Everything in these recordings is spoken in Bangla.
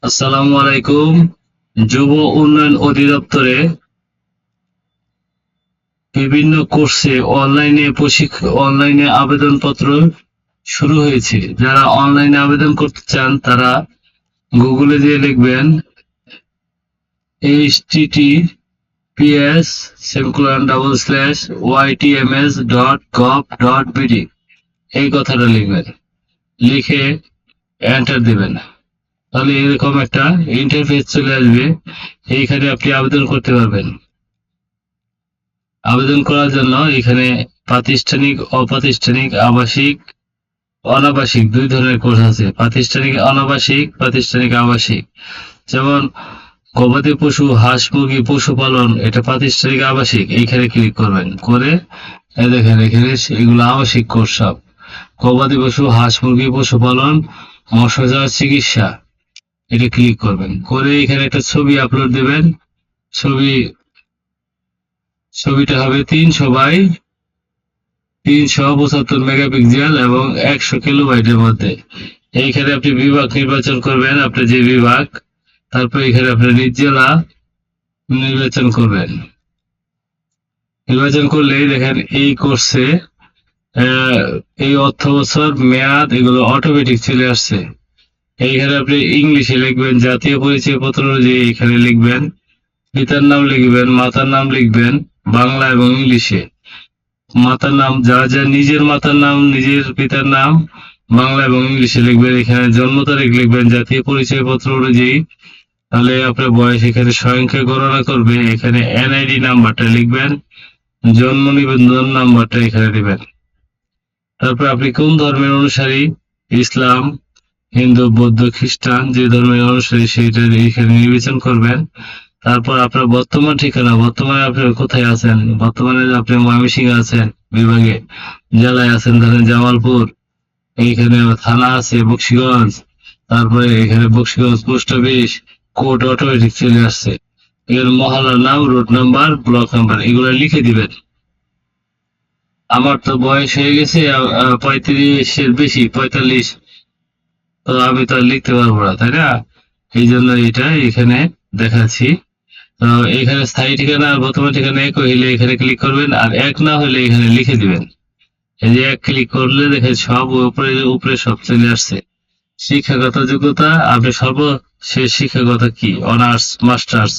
আসসালামু আলাইকুম। যুব উন্নয়ন অধিদপ্তরে বিভিন্ন কোর্সে অনলাইনে আবেদনপত্র শুরু হয়েছে। যারা অনলাইনে আবেদন করতে চান তারা গুগলে দিয়ে লিখবেন https://ytms.gov.bd এই কথাটা লিখবেন, লিখে এন্টার দিবেন। তাহলে এরকম একটা ইন্টারফেস চলে আসবে। এইখানে আপনি আবেদন করতে পারবেন। আবেদন করার জন্য এখানে প্রাতিষ্ঠানিক, অপ্রাতিষ্ঠানিক, আবাসিক, অনাবাসিক দুই ধরনের কোর্স আছে। প্রাতিষ্ঠানিক অনাবাসিক, প্রাতিষ্ঠানিক আবাসিক। যেমন গবাদি পশু, হাঁস মুরগি পশুপালন, এটা প্রাতিষ্ঠানিক আবাসিক। এইখানে ক্লিক করবেন, করে দেখেন এখানে এগুলো আবাসিক কোর্স সব। গবাদি পশু, হাঁস মুরগি পশুপালন, মৎস্যচাষ, চিকিৎসা, এটা ক্লিক করবেন। করে এখানে একটা ছবি আপলোড দেবেন। ছবিটা হবে 300x375 মেগাপিক্সেল এবং 100 কিলোবাইটের মধ্যে। এইখানে আপনি বিভাগ নির্বাচন করবেন, আপনার যে বিভাগ। তারপর এখানে আপনার নিজ জেলা নির্বাচন করবেন। নির্বাচন করলেই দেখেন এই কোর্সে এই অর্থ বছর মেয়াদ এগুলো অটোমেটিক চলে আসছে। এইখানে আপনি ইংলিশে লিখবেন, জাতীয় পরিচয়পত্র অনুযায়ী এখানে লিখবেন, পিতার নাম লিখবেন, মাতার নাম লিখবেন বাংলা এবং ইংলিশে। মাতার নাম যা নিজের মাতার নাম, নিজের পিতার নাম বাংলা এবং ইংলিশে লিখবেন। এখানে জন্ম তারিখ লিখবেন জাতীয় পরিচয়পত্র অনুযায়ী। তাহলে আপনার বয়স এখানে স্বয়ংক্রিয় গণনা করবে। এখানে এনআইডি নাম্বারটা লিখবেন, জন্ম নিবন্ধন নাম্বারটা এখানে দিবেন। তারপর আপনি কোন ধর্মের অনুসারী, ইসলাম, হিন্দু, বৌদ্ধ, খ্রিস্টান, যে ধর্মের অনুসারী সেইটা এখানে নির্বাচন করবেন। তারপর আপনার বর্তমান ঠিকানা, বর্তমানে আপনি কোথায় আছেন। বর্তমানে আপনি ময়মনসিংহে আছেন বিভাগে, জেলায় আছেন ধরেন জামালপুর, এইখানে থানা আছে বকশীগঞ্জ। তারপরে এখানে Bakshiganj post office, code automatic চলে আসছে। এখানে মহল্লার নাম, রোড নাম্বার, ব্লক নাম্বার এগুলো লিখে দিবেন। আমার তো বয়স হয়ে গেছে 35-এর বেশি, 45। তো আমি তো আর লিখতে পারবো না, তাই না? এই জন্য এটা এখানে দেখাচ্ছি। তো এখানে স্থায়ী ঠিকানা আর বর্তমান ঠিকানা এক হইলে এখানে ক্লিক করবেন, আর এক না হলে এখানে লিখে দিবেন। এই যে এক ক্লিক করলে দেখেন সব উপরে সব চলে আসছে। শিক্ষাগত যোগ্যতা, আপনি সর্বশেষ শিক্ষাগত কি, অনার্স, মাস্টার্স,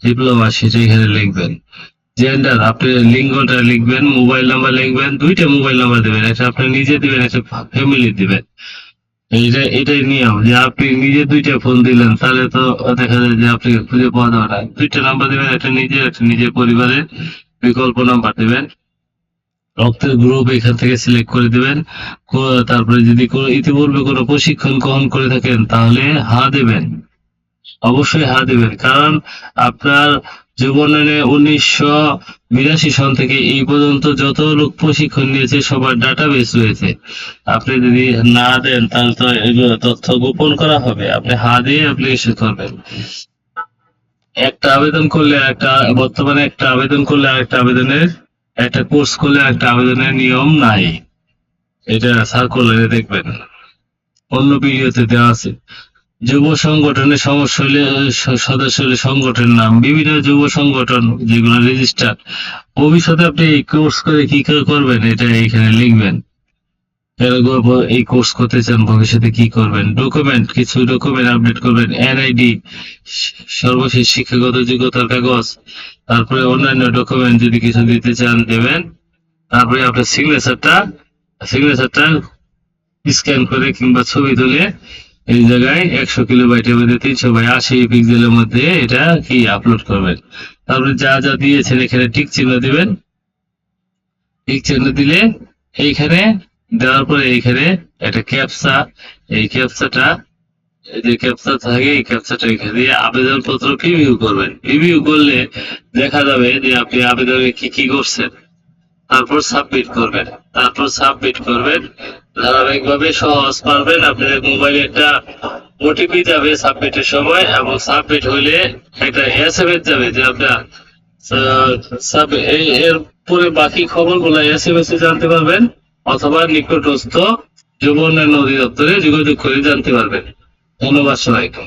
ডিপ্লোমা, সেটা এখানে লিখবেন। জেন্ডার, আপনি লিঙ্গটা লিখবেন। মোবাইল নাম্বার লিখবেন, দুইটা মোবাইল নাম্বার দিবেন, একটা আপনি নিজে দিবেন, একটা ফ্যামিলি দিবেন। এটাই নিয়ম যে আপনি নিজে দুইটা ফোন দিলেন তাহলে তো দেখা যায় যে আপনি খুঁজে পাওয়া যাবে না। দুইটা নাম্বার দিবেন, একটা নিজের পরিবারের বিকল্প নাম্বার দিবেন। রক্তের গ্রুপ এখান থেকে সিলেক্ট করে দিবেন। তারপরে যদি ইতিপূর্বে কোনো প্রশিক্ষণ গ্রহণ করে থাকেন তাহলে হা দেবেন, অবশ্যই হা দেবেন। কারণ আপনার জীবনে 1982 সন থেকে এই পর্যন্ত যত লোক প্রশিক্ষণ নিয়েছে সবার ডাটাবেস রয়েছে। আপনি যদি না দেন তাহলে তো এগুলো তথ্য গোপন করা হবে। আপনি হা দিয়ে অ্যাপ্লিকেশন করবেন। বর্তমানে একটা আবেদন করলে আরেকটা আবেদনের, একটা কোর্স করলে একটা আবেদনের নিয়ম নাই। এটা সার্কুলারে দেখবেন, অন্য ভিডিওতে দেওয়া আছে। যুব সংগঠনের সদস্য হলে সংগঠনের নাম, বিভিন্ন যুব সংগঠন যেগুলো রেজিস্টার। ভবিষ্যতে আপনি এই কোর্স করে কি করবেন এটা এখানে লিখবেন। এই কোর্স করতে চান, ভবিষ্যতে কি করবেন। ডকুমেন্ট, কিছু ডকুমেন্ট আপডেট করবেন। এনআইডি, সর্বশেষ শিক্ষাগত যোগ্যতার কাগজ। তারপরে অন্যান্য ডকুমেন্ট যদি কিছু দিতে চান দেবেন। তারপরে আপনার সিগনেচারটা স্ক্যান করে কিংবা ছবি তুলে এই জায়গায় 100 কিলোবাইটের মধ্যে 300x80 পিক্সেলের মধ্যে এটা কি আপলোড করবেন। তারপরে যা দিয়েছেন এখানে টিক চিহ্ন দিবেন। টিক চিহ্ন দিলে এইখানে দেওয়ার পরে এইখানে একটা ক্যাপচা, এই ক্যাপচাটা যে ক্যাপচা থাকে এই ক্যাপচাটা এখানে দিয়ে আবেদনপত্র প্রিভিউ করবেন। প্রিভিউ করলে দেখা যাবে যে আপনি আবেদনে কি করছেন। তারপর সাবমিট করবেন। ধারাবাহিকভাবে সহজ পারবেন। আপনাদের মোবাইলে একটা ওটিপি যাবে সাবমিটের সময়, এবং সাবমিট হইলে একটা এসএমএস যাবে যে আপনার এর পরে বাকি খবরগুলো এসএমএস এ জানতে পারবেন, অথবা নিকটস্থ যুব উন্নয়ন অধিদপ্তরে যোগাযোগ করে জানতে পারবেন। ধন্যবাদ সবাইকে।